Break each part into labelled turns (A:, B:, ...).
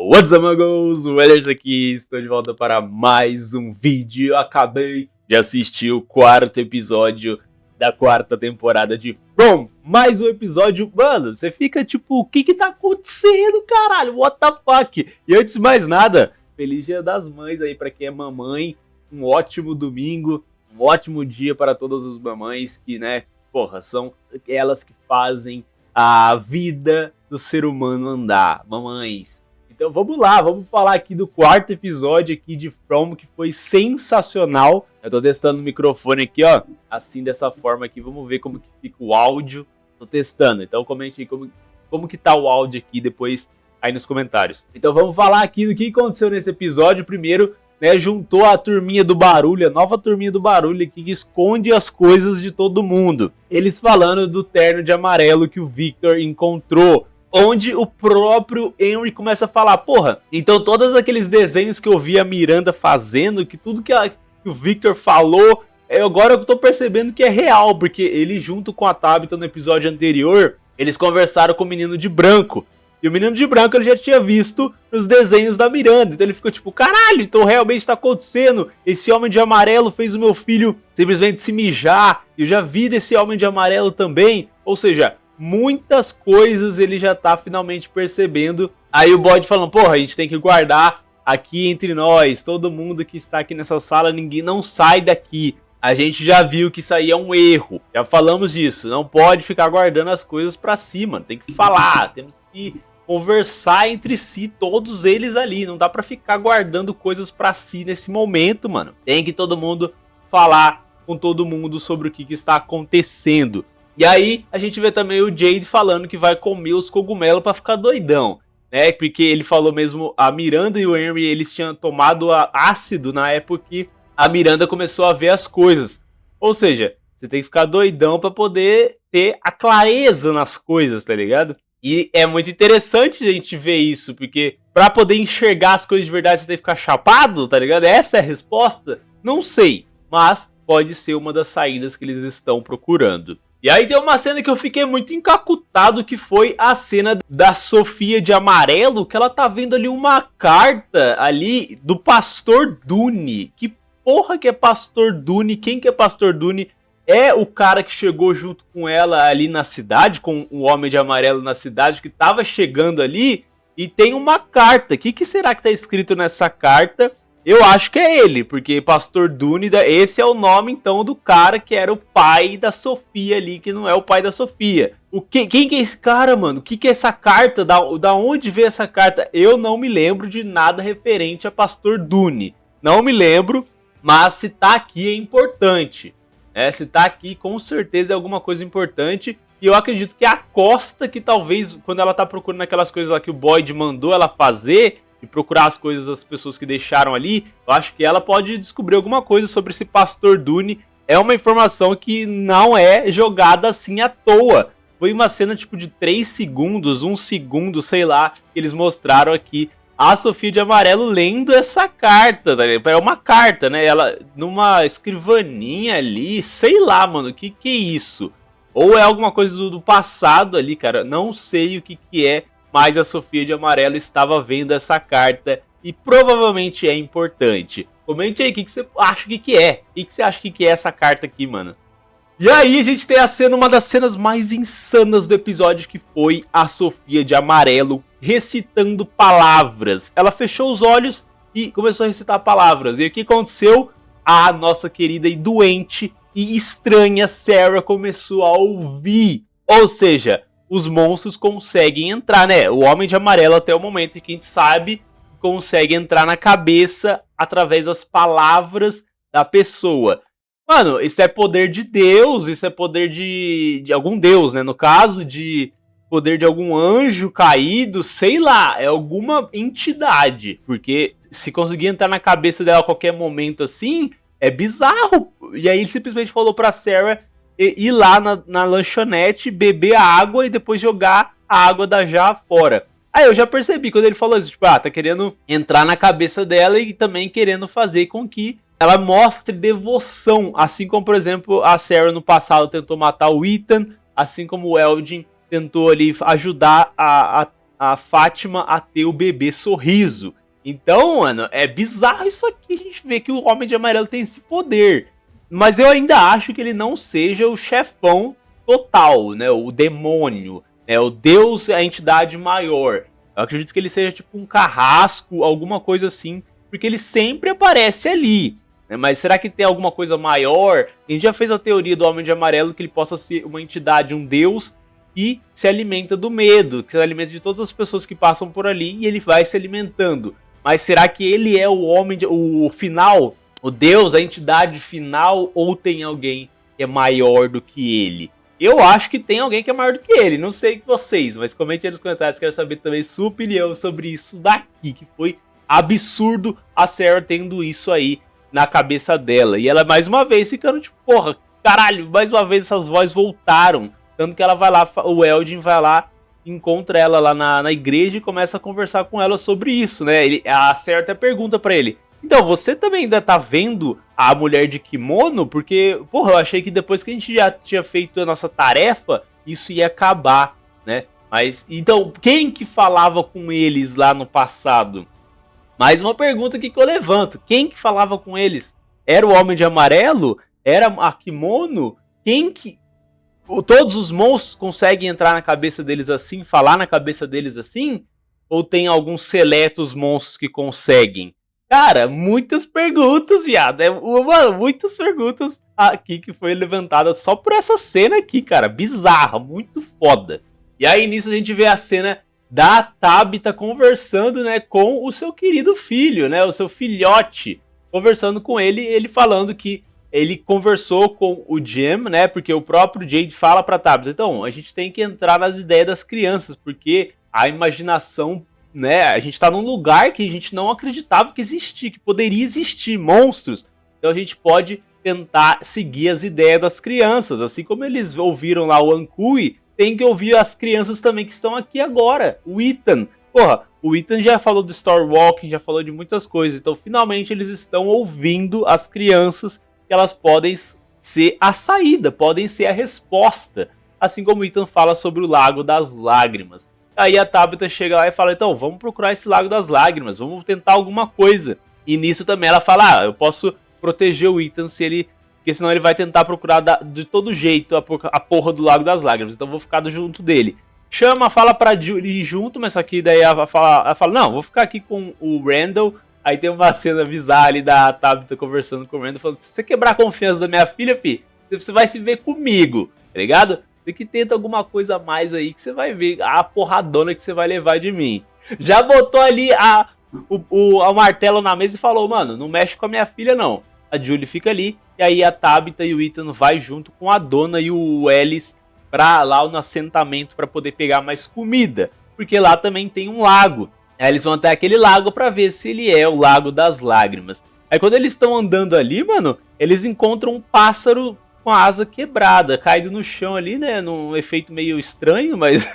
A: What's up, amigos? O Wellers aqui, estou de volta para mais um vídeo. Acabei de assistir o quarto episódio da quarta temporada de From. Mais um episódio, mano, você fica tipo, o que tá acontecendo, caralho? What the fuck? E antes de mais nada, feliz Dia das Mães aí pra quem é mamãe. Um ótimo domingo, um ótimo dia para todas as mamães que, né, porra, são elas que fazem a vida do ser humano andar, mamães. Então vamos lá, vamos falar aqui do quarto episódio aqui de From, que foi sensacional. Eu tô testando o microfone aqui, ó, assim dessa forma aqui, vamos ver como que fica o áudio. Tô testando, então comente aí como que tá o áudio aqui depois aí nos comentários. Então vamos falar aqui do que aconteceu nesse episódio. Primeiro, né, juntou a turminha do barulho, a nova turminha do barulho aqui que esconde as coisas de todo mundo. Eles falando do terno de amarelo que o Victor encontrou. Onde o próprio Henry começa a falar, porra, então todos aqueles desenhos que eu vi a Miranda fazendo, que tudo que o Victor falou, agora eu tô percebendo que é real, porque ele junto com a Tabitha no episódio anterior, eles conversaram com o menino de branco, e o menino de branco ele já tinha visto os desenhos da Miranda, então ele ficou tipo, caralho, então realmente tá acontecendo, esse homem de amarelo fez o meu filho simplesmente se mijar, eu já vi desse homem de amarelo também, ou seja, muitas coisas ele já tá finalmente percebendo. Aí o Boyd falando, porra, a gente tem que guardar aqui entre nós, todo mundo que está aqui nessa sala, ninguém não sai daqui. A gente já viu que isso aí é um erro, já falamos disso, não pode ficar guardando as coisas pra cima, tem que falar, temos que conversar entre si, todos eles ali, não dá pra ficar guardando coisas pra si nesse momento, mano. Tem que todo mundo falar com todo mundo sobre o que está acontecendo. E aí a gente vê também o Jade falando que vai comer os cogumelos pra ficar doidão, né? Porque ele falou mesmo, a Miranda e o Henry, eles tinham tomado ácido na época que a Miranda começou a ver as coisas. Ou seja, você tem que ficar doidão pra poder ter a clareza nas coisas, tá ligado? E é muito interessante a gente ver isso, porque pra poder enxergar as coisas de verdade você tem que ficar chapado, tá ligado? Essa é a resposta? Não sei, mas pode ser uma das saídas que eles estão procurando. E aí tem uma cena que eu fiquei muito encacutado, que foi a cena da Sofia de amarelo, que ela tá vendo ali uma carta ali do Pastor Dune. Que porra que é Pastor Dune? Quem que é Pastor Dune? É o cara que chegou junto com ela ali na cidade, com o Homem de Amarelo na cidade, que tava chegando ali, e tem uma carta. O que será que tá escrito nessa carta? Eu acho que é ele, porque Pastor Dune, esse é o nome então do cara que era o pai da Sofia ali, que não é o pai da Sofia. Quem que é esse cara, mano? O que é essa carta? Da onde veio essa carta? Eu não me lembro de nada referente a Pastor Dune. Não me lembro, mas se tá aqui é importante. Se tá aqui, com certeza é alguma coisa importante. E eu acredito que a Costa, que talvez, quando ela tá procurando aquelas coisas lá que o Boyd mandou ela fazer, e procurar as coisas das pessoas que deixaram ali, eu acho que ela pode descobrir alguma coisa sobre esse Pastor Dune. É uma informação que não é jogada assim à toa. Foi uma cena tipo de 3 segundos, 1 segundo, sei lá, que eles mostraram aqui a Sofia de amarelo lendo essa carta, tá ligado? É uma carta, né? Ela numa escrivaninha ali, sei lá, mano, o que é isso? Ou é alguma coisa do passado ali, cara, não sei o que é. Mas a Sofia de amarelo estava vendo essa carta e provavelmente é importante. Comente aí o que você acha que é. O que você acha que é essa carta aqui, mano? E aí a gente tem a cena, uma das cenas mais insanas do episódio, que foi a Sofia de amarelo recitando palavras. Ela fechou os olhos e começou a recitar palavras. E o que aconteceu? A nossa querida e doente e estranha Sarah começou a ouvir. Ou seja, os monstros conseguem entrar, né? O Homem de Amarelo, até o momento que a gente sabe, consegue entrar na cabeça através das palavras da pessoa. Mano, isso é poder de Deus, isso é poder de algum Deus, né? No caso, de poder de algum anjo caído, sei lá, é alguma entidade. Porque se conseguir entrar na cabeça dela a qualquer momento assim, é bizarro. E aí ele simplesmente falou pra Sarah ir lá na lanchonete, beber a água e depois jogar a água da jarra fora. Aí eu já percebi quando ele falou isso, tipo, tá querendo entrar na cabeça dela e também querendo fazer com que ela mostre devoção, assim como, por exemplo, a Sarah no passado tentou matar o Ethan, assim como o Elgin tentou ali ajudar a a Fátima a ter o bebê Sorriso. Então, mano, é bizarro isso aqui, a gente vê que o Homem de Amarelo tem esse poder. Mas eu ainda acho que ele não seja o chefão total, né, o demônio, né, o Deus, a entidade maior. Eu acredito que ele seja tipo um carrasco, alguma coisa assim, porque ele sempre aparece ali. Né, mas será que tem alguma coisa maior? A gente já fez a teoria do Homem de Amarelo que ele possa ser uma entidade, um Deus, que se alimenta do medo, que se alimenta de todas as pessoas que passam por ali e ele vai se alimentando. Mas será que ele é o final, o Deus, a entidade final, ou tem alguém que é maior do que ele? Eu acho que tem alguém que é maior do que ele, não sei vocês, mas comente aí nos comentários, quero saber também sua opinião sobre isso daqui, que foi absurdo a Sarah tendo isso aí na cabeça dela. E ela mais uma vez ficando tipo, porra, caralho, mais uma vez essas vozes voltaram. Tanto que ela vai lá, o Elgin vai lá, encontra ela lá na igreja e começa a conversar com ela sobre isso, né? A Sarah até pergunta pra ele, então, você também ainda tá vendo a mulher de kimono? Porque, porra, eu achei que depois que a gente já tinha feito a nossa tarefa, isso ia acabar, né? Mas, então, quem que falava com eles lá no passado? Mais uma pergunta aqui que eu levanto. Quem que falava com eles? Era o Homem de Amarelo? Era a Kimono? Quem que... Todos os monstros conseguem entrar na cabeça deles assim, falar na cabeça deles assim? Ou tem alguns seletos monstros que conseguem? Cara, muitas perguntas, viado. Mano, muitas perguntas aqui que foi levantada só por essa cena aqui, cara. Bizarra, muito foda. E aí nisso a gente vê a cena da Tabitha conversando, né, com o seu querido filho, né, o seu filhote. Conversando com ele falando que ele conversou com o Jim, né, porque o próprio Jade fala pra Tabitha, então, a gente tem que entrar nas ideias das crianças, porque a imaginação, né, a gente tá num lugar que a gente não acreditava que existia, que poderia existir monstros, então a gente pode tentar seguir as ideias das crianças, assim como eles ouviram lá o Ankui, tem que ouvir as crianças também que estão aqui agora, o Ethan. Porra, o Ethan já falou do Storywalking, já falou de muitas coisas, então finalmente eles estão ouvindo as crianças, que elas podem ser a saída, podem ser a resposta, assim como o Ethan fala sobre o Lago das Lágrimas. Aí a Tabitha chega lá e fala, então, vamos procurar esse Lago das Lágrimas, vamos tentar alguma coisa. E nisso também ela fala, eu posso proteger o Ethan se ele... Porque senão ele vai tentar procurar de todo jeito a porra do Lago das Lágrimas, então eu vou ficar junto dele. Chama, fala pra Julie ir junto, mas só que daí ela fala, não, vou ficar aqui com o Randall. Aí tem uma cena bizarra ali da Tabitha conversando com o Randall, falando, se você quebrar a confiança da minha filha, fi, você vai se ver comigo, tá ligado? Tem que tentar alguma coisa a mais aí que você vai ver a porradona que você vai levar de mim. Já botou ali o martelo na mesa e falou, mano, não mexe com a minha filha não. A Julie fica ali, e aí a Tabitha e o Ethan vai junto com a dona e o Ellis pra lá no assentamento pra poder pegar mais comida. Porque lá também tem um lago. Aí eles vão até aquele lago pra ver se ele é o Lago das Lágrimas. Aí quando eles estão andando ali, mano, eles encontram um pássaro com a asa quebrada, caído no chão ali, né, num efeito meio estranho, mas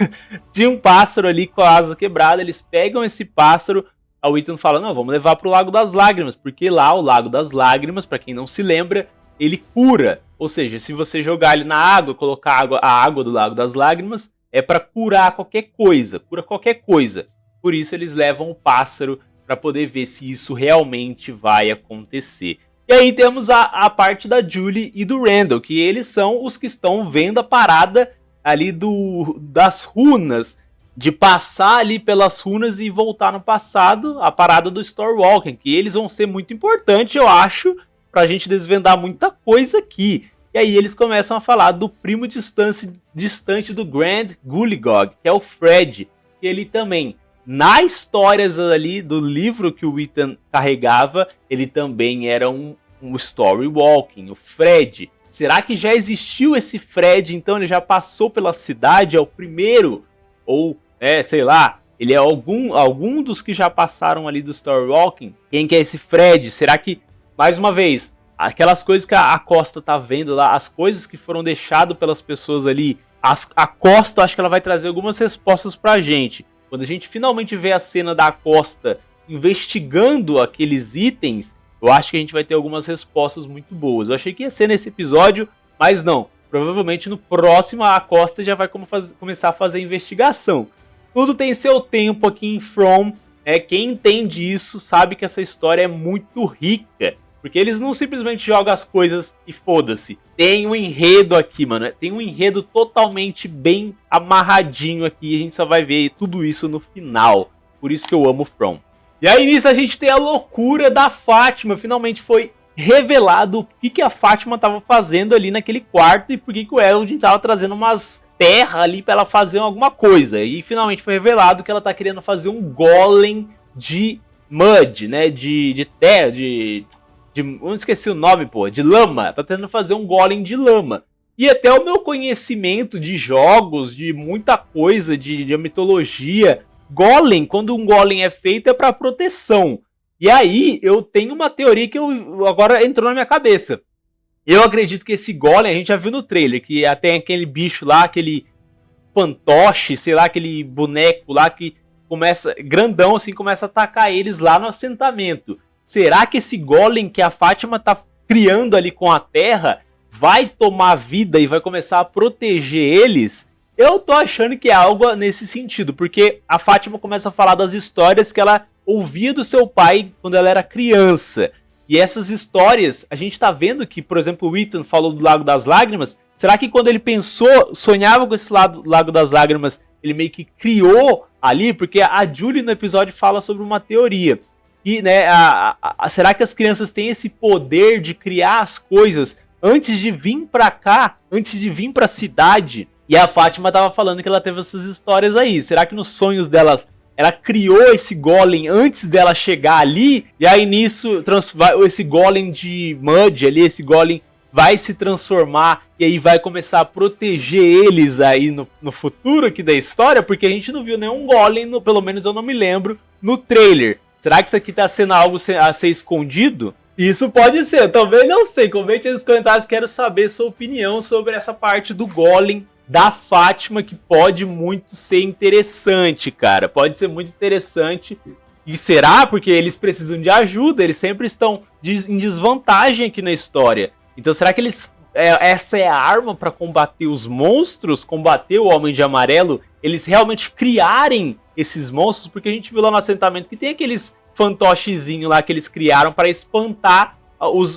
A: tinha um pássaro ali com a asa quebrada, eles pegam esse pássaro, o Ethan fala, não, vamos levar pro Lago das Lágrimas, porque lá o Lago das Lágrimas, pra quem não se lembra, ele cura, ou seja, se você jogar ele na água, colocar a água do Lago das Lágrimas, é pra curar qualquer coisa, cura qualquer coisa. Por isso eles levam o pássaro para poder ver se isso realmente vai acontecer. E aí temos a parte da Julie e do Randall, que eles são os que estão vendo a parada ali das runas, de passar ali pelas runas e voltar no passado, a parada do Storywalking, que eles vão ser muito importantes, eu acho, pra gente desvendar muita coisa aqui. E aí eles começam a falar do primo distante do Grand Gulligog, que é o Fred, que ele também... Na histórias ali do livro que o Ethan carregava, ele também era um Storywalking, o Fred. Será que já existiu esse Fred, então ele já passou pela cidade, é o primeiro? Ou, sei lá, ele é algum dos que já passaram ali do Storywalking? Quem que é esse Fred? Será que, mais uma vez, aquelas coisas que a Costa tá vendo lá, as coisas que foram deixadas pelas pessoas ali, a Costa, acho que ela vai trazer algumas respostas pra gente. Quando a gente finalmente vê a cena da Costa investigando aqueles itens, eu acho que a gente vai ter algumas respostas muito boas. Eu achei que ia ser nesse episódio, mas não. Provavelmente no próximo a Costa já vai começar a fazer a investigação. tudo tem seu tempo aqui em From. Quem entende isso sabe que essa história é muito rica. Porque eles não simplesmente jogam as coisas e foda-se. Tem um enredo aqui, mano. Tem um enredo totalmente bem amarradinho aqui. A gente só vai ver tudo isso no final. Por isso que eu amo From. E aí nisso a gente tem a loucura da Fátima. Finalmente foi revelado o que a Fátima tava fazendo ali naquele quarto. E por que o Elodin tava trazendo umas terra ali pra ela fazer alguma coisa. E finalmente foi revelado que ela tá querendo fazer um golem de mud, né? De terra, eu esqueci o nome, pô, de lama. Tá tentando fazer um golem de lama. E até o meu conhecimento de jogos, de muita coisa, de mitologia, golem, quando um golem é feito, é pra proteção. E aí, eu tenho uma teoria que agora entrou na minha cabeça. Eu acredito que esse golem, a gente já viu no trailer, que tem aquele bicho lá, aquele fantoche, sei lá, aquele boneco lá que começa, grandão assim, começa a atacar eles lá no assentamento. Será que esse golem que a Fátima tá criando ali com a terra vai tomar vida e vai começar a proteger eles? Eu tô achando que é algo nesse sentido, porque a Fátima começa a falar das histórias que ela ouvia do seu pai quando ela era criança. E essas histórias, a gente tá vendo que, por exemplo, o Ethan falou do Lago das Lágrimas. Será que quando ele sonhava com esse Lago das Lágrimas, ele meio que criou ali? Porque a Julie no episódio fala sobre uma teoria. E, né, será que as crianças têm esse poder de criar as coisas antes de vir pra cá, antes de vir pra cidade? E a Fátima tava falando que ela teve essas histórias aí. Será que nos sonhos delas, ela criou esse golem antes dela chegar ali? E aí nisso, esse golem de mud ali, esse golem vai se transformar e aí vai começar a proteger eles aí no futuro aqui da história? Porque a gente não viu nenhum golem, pelo menos eu não me lembro, no trailer. Será que isso aqui tá sendo algo a ser escondido? Isso pode ser, eu também não sei. Comente aí nos comentários, quero saber sua opinião sobre essa parte do golem da Fátima, que pode muito ser interessante, cara. Pode ser muito interessante. E será? Porque eles precisam de ajuda, eles sempre estão em desvantagem aqui na história. Então será que essa é a arma para combater os monstros? Combater o Homem de Amarelo? Eles realmente criarem esses monstros? Porque a gente viu lá no assentamento que tem aqueles fantochezinhos lá que eles criaram para espantar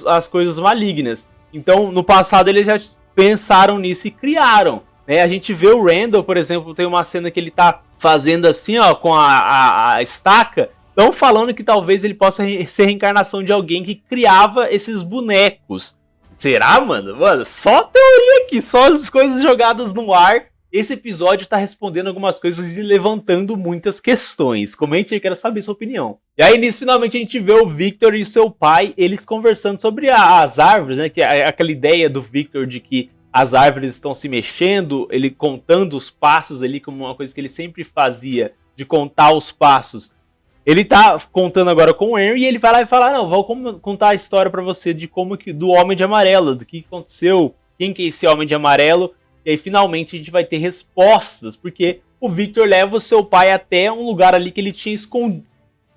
A: as coisas malignas. Então no passado eles já pensaram nisso e criaram. A gente vê o Randall, por exemplo, tem uma cena que ele tá fazendo assim, ó, com a estaca. Estão falando que talvez ele possa ser reencarnação de alguém que criava esses bonecos. Será, mano? Mano, só teoria aqui, só as coisas jogadas no ar. Esse episódio tá respondendo algumas coisas e levantando muitas questões. Comente aí, quero saber sua opinião. E aí, nisso, finalmente, a gente vê o Victor e o seu pai, eles conversando sobre as árvores, né? Que é aquela ideia do Victor de que as árvores estão se mexendo, ele contando os passos ali, como uma coisa que ele sempre fazia, de contar os passos. Ele tá contando agora com o Henry e ele vai lá e fala, não, vou contar a história pra você de como que do Homem de Amarelo, do que aconteceu, quem que é esse Homem de Amarelo. E aí finalmente a gente vai ter respostas, porque o Victor leva o seu pai até um lugar ali que ele tinha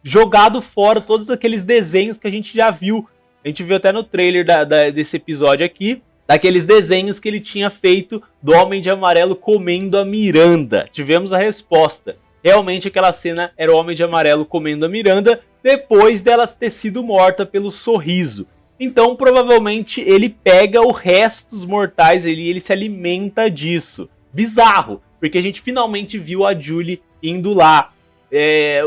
A: jogado fora todos aqueles desenhos que a gente já viu. A gente viu até no trailer desse episódio aqui, daqueles desenhos que ele tinha feito do Homem de Amarelo comendo a Miranda. Tivemos a resposta. Realmente aquela cena era o Homem de Amarelo comendo a Miranda depois dela ter sido morta pelo sorriso. Então provavelmente ele pega o resto dos mortais ali e ele se alimenta disso. Bizarro, porque a gente finalmente viu a Julie indo lá,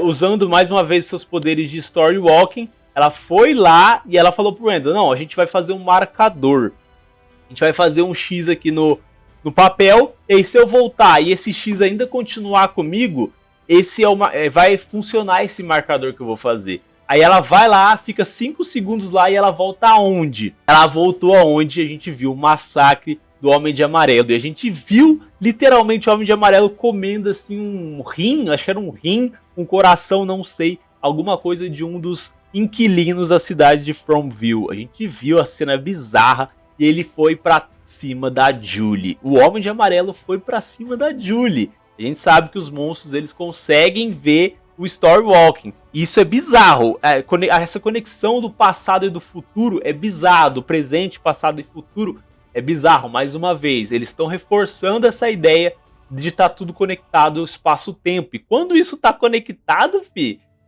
A: usando mais uma vez seus poderes de story walking. Ela foi lá e ela falou pro Randall, não, a gente vai fazer um marcador. A gente vai fazer um X aqui no papel, e aí se eu voltar e esse X ainda continuar comigo, vai funcionar esse marcador que eu vou fazer. Aí ela vai lá, fica 5 segundos lá e ela volta aonde? Ela voltou aonde a gente viu o massacre do Homem de Amarelo. E a gente viu literalmente o Homem de Amarelo comendo assim um rim, acho que era um rim, um coração, não sei, alguma coisa de um dos inquilinos da cidade de Fromville. A gente viu a cena bizarra. E ele foi pra cima da Julie. O Homem de Amarelo foi pra cima da Julie. A gente sabe que os monstros, eles conseguem ver o story walking. Isso é bizarro. Essa conexão do passado e do futuro é bizarro. Do presente, passado e futuro é bizarro. Mais uma vez, eles estão reforçando essa ideia de estar tudo conectado ao espaço-tempo. E quando isso tá conectado,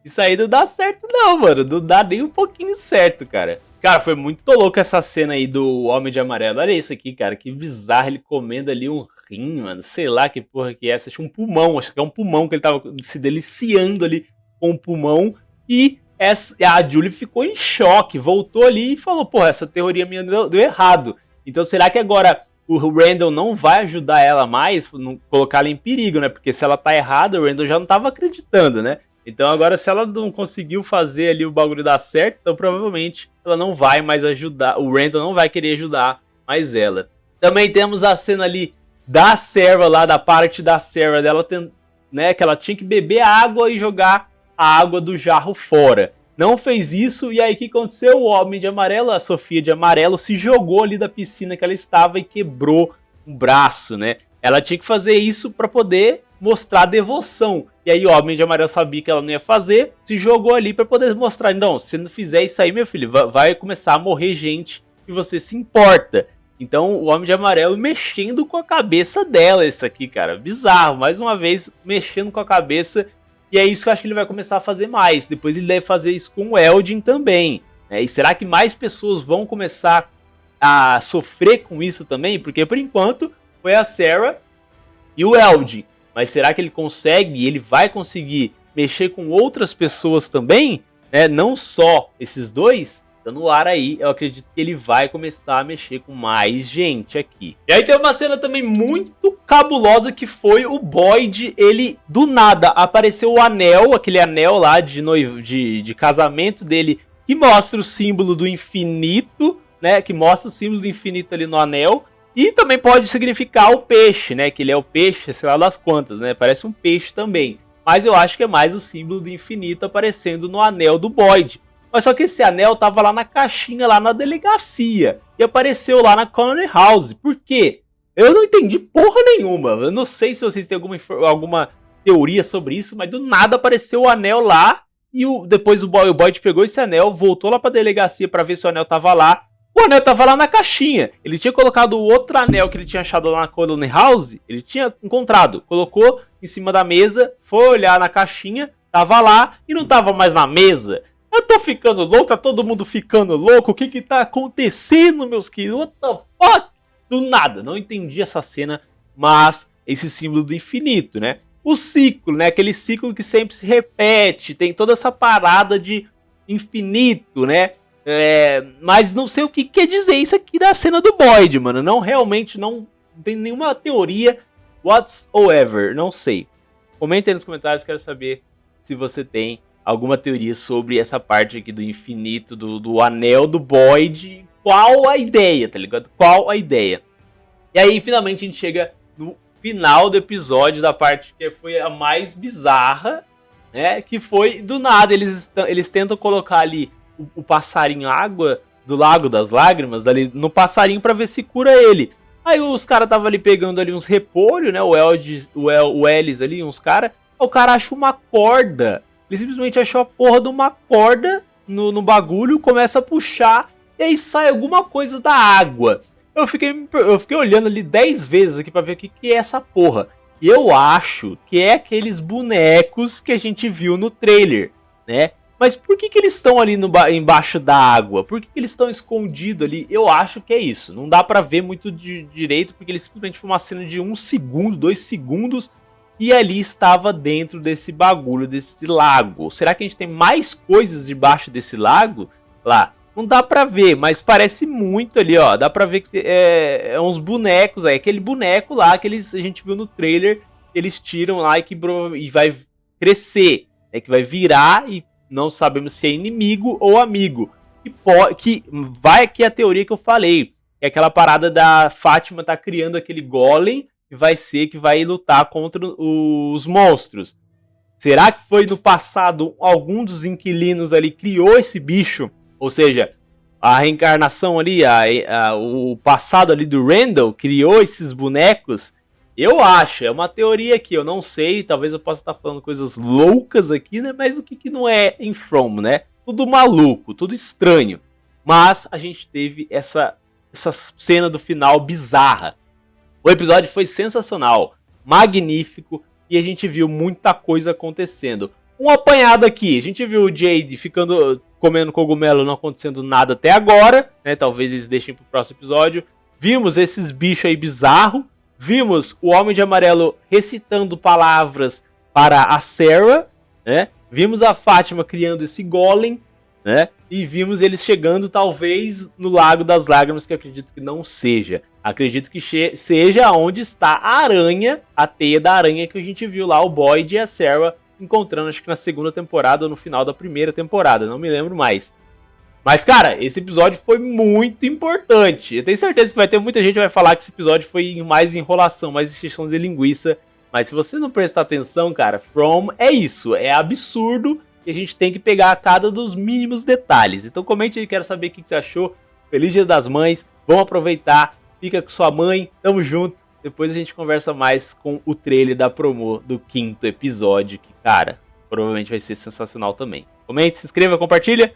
A: isso aí não dá certo não, mano. Não dá nem um pouquinho certo, cara. Cara, foi muito louco essa cena aí do Homem de Amarelo. Olha isso aqui, cara. Que bizarro ele comendo ali um rim, mano. Sei lá que porra que é essa. Acho um pulmão. Acho que é um pulmão que ele tava se deliciando ali com o pulmão. E a Julie ficou em choque. Voltou ali e falou, porra, essa teoria minha deu errado. Então será que agora o Randall não vai ajudar ela mais? Não colocar ela em perigo, né? Porque se ela tá errada, o Randall já não tava acreditando, né? Então agora se ela não conseguiu fazer ali o bagulho dar certo, então provavelmente ela não vai mais ajudar, o Randall não vai querer ajudar mais ela. Também temos a cena ali da Sarah lá, da parte da Sarah dela, né, que ela tinha que beber água e jogar a água do jarro fora. Não fez isso, e aí o que aconteceu? O Homem de Amarelo, a Sofia de Amarelo, se jogou ali da piscina que ela estava e quebrou o braço, né? Ela tinha que fazer isso para poder mostrar devoção. E aí o Homem de Amarelo sabia que ela não ia fazer, se jogou ali para poder mostrar, não, se não fizer isso aí, meu filho, vai começar a morrer gente e você se importa. Então o Homem de Amarelo mexendo com a cabeça dela, isso aqui, cara, bizarro, mais uma vez mexendo com a cabeça. E é isso que eu acho que ele vai começar a fazer mais. Depois ele deve fazer isso com o Elgin também, né? E será que mais pessoas vão começar a sofrer com isso também? Porque por enquanto foi a Sarah e o Elgin. Mas será que ele consegue e ele vai conseguir mexer com outras pessoas também? Né? Não só esses dois? Então no ar aí, eu acredito que ele vai começar a mexer com mais gente aqui. E aí tem uma cena também muito cabulosa que foi o Boyd, ele do nada apareceu o anel, aquele anel lá de casamento dele, que mostra o símbolo do infinito, né? Que mostra o símbolo do infinito ali no anel. E também pode significar o peixe, né? Que ele é o peixe, sei lá das quantas, né? Parece um peixe também. Mas eu acho que é mais o símbolo do infinito aparecendo no anel do Boyd. Mas só que esse anel tava lá na caixinha, lá na delegacia. E apareceu lá na Corner House. Por quê? Eu não entendi porra nenhuma. Eu não sei se vocês têm alguma teoria sobre isso, mas do nada apareceu o anel lá. E depois o Boyd pegou esse anel, voltou lá pra delegacia pra ver se o anel tava lá. O anel tava lá na caixinha. Ele tinha colocado o outro anel que ele tinha achado lá na Corner House. Ele tinha encontrado. Colocou em cima da mesa. Foi olhar na caixinha. Tava lá e não tava mais na mesa. Eu tô ficando louco. Tá todo mundo ficando louco. O que que tá acontecendo, meus queridos? What the fuck? Do nada. Não entendi essa cena. Mas esse símbolo do infinito, né? O ciclo, né? Aquele ciclo que sempre se repete. Tem toda essa parada de infinito, né? Mas não sei o que quer dizer isso aqui da cena do Boyd, mano. Não, realmente não tem nenhuma teoria whatsoever. Não sei. Comenta aí nos comentários, quero saber se você tem alguma teoria sobre essa parte aqui do infinito, do anel do Boyd. Qual a ideia, tá ligado? Qual a ideia? E aí, finalmente, a gente chega no final do episódio, da parte que foi a mais bizarra, né? Que foi, do nada, eles tentam colocar ali o passarinho água do Lago das Lágrimas dali no passarinho pra ver se cura ele. Aí os caras estavam ali pegando ali uns repolhos, né? O Ellis ali, uns caras. O cara achou uma corda. Ele simplesmente achou a porra de uma corda no bagulho, começa a puxar e aí sai alguma coisa da água. Eu fiquei olhando ali 10 vezes aqui pra ver o que é essa porra. E eu acho que é aqueles bonecos que a gente viu no trailer, né? Mas por que eles estão ali embaixo da água? Por que eles estão escondidos ali? Eu acho que é isso. Não dá pra ver muito direito, porque ele simplesmente foi uma cena de 1 segundo, 2 segundos. E ali estava dentro desse bagulho, desse lago. Será que a gente tem mais coisas debaixo desse lago? Lá. Não dá pra ver, mas parece muito ali, ó. Dá pra ver que é uns bonecos aí. Aquele boneco lá que a gente viu no trailer. Eles tiram lá e vai crescer. Que vai virar e não sabemos se é inimigo ou amigo. Que vai aqui a teoria que eu falei. É aquela parada da Fátima tá criando aquele golem que vai lutar contra os monstros. Será que foi no passado algum dos inquilinos ali criou esse bicho? Ou seja, a reencarnação ali, o passado ali do Randall criou esses bonecos? Eu acho, é uma teoria aqui, eu não sei, talvez eu possa estar falando coisas loucas aqui, né? Mas o que não é em From, né? Tudo maluco, tudo estranho. Mas a gente teve essa cena do final bizarra. O episódio foi sensacional. magnífico e a gente viu muita coisa acontecendo. Um apanhado aqui, a gente viu o Jade comendo cogumelo, não acontecendo nada até agora, né? Talvez eles deixem pro próximo episódio. Vimos esses bichos aí bizarros. Vimos o Homem de Amarelo recitando palavras para a Sarah, né? Vimos a Fátima criando esse golem, né? E vimos eles chegando talvez no Lago das Lágrimas, que eu acredito que não seja. Acredito que seja onde está a aranha, a teia da aranha que a gente viu lá, o Boyd e a Sarah encontrando, acho que na segunda temporada ou no final da primeira temporada, não me lembro mais. Mas, cara, esse episódio foi muito importante. Eu tenho certeza que vai ter muita gente que vai falar que esse episódio foi mais enrolação, mais encheção de linguiça. Mas se você não prestar atenção, cara, From é isso, é absurdo e a gente tem que pegar a cada dos mínimos detalhes. Então comente aí, quero saber o que você achou. Feliz Dia das Mães, vamos aproveitar, fica com sua mãe, tamo junto. Depois a gente conversa mais com o trailer da promo do 5º episódio, que, cara, provavelmente vai ser sensacional também. Comente, se inscreva, compartilha.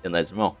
A: É nóis, irmão.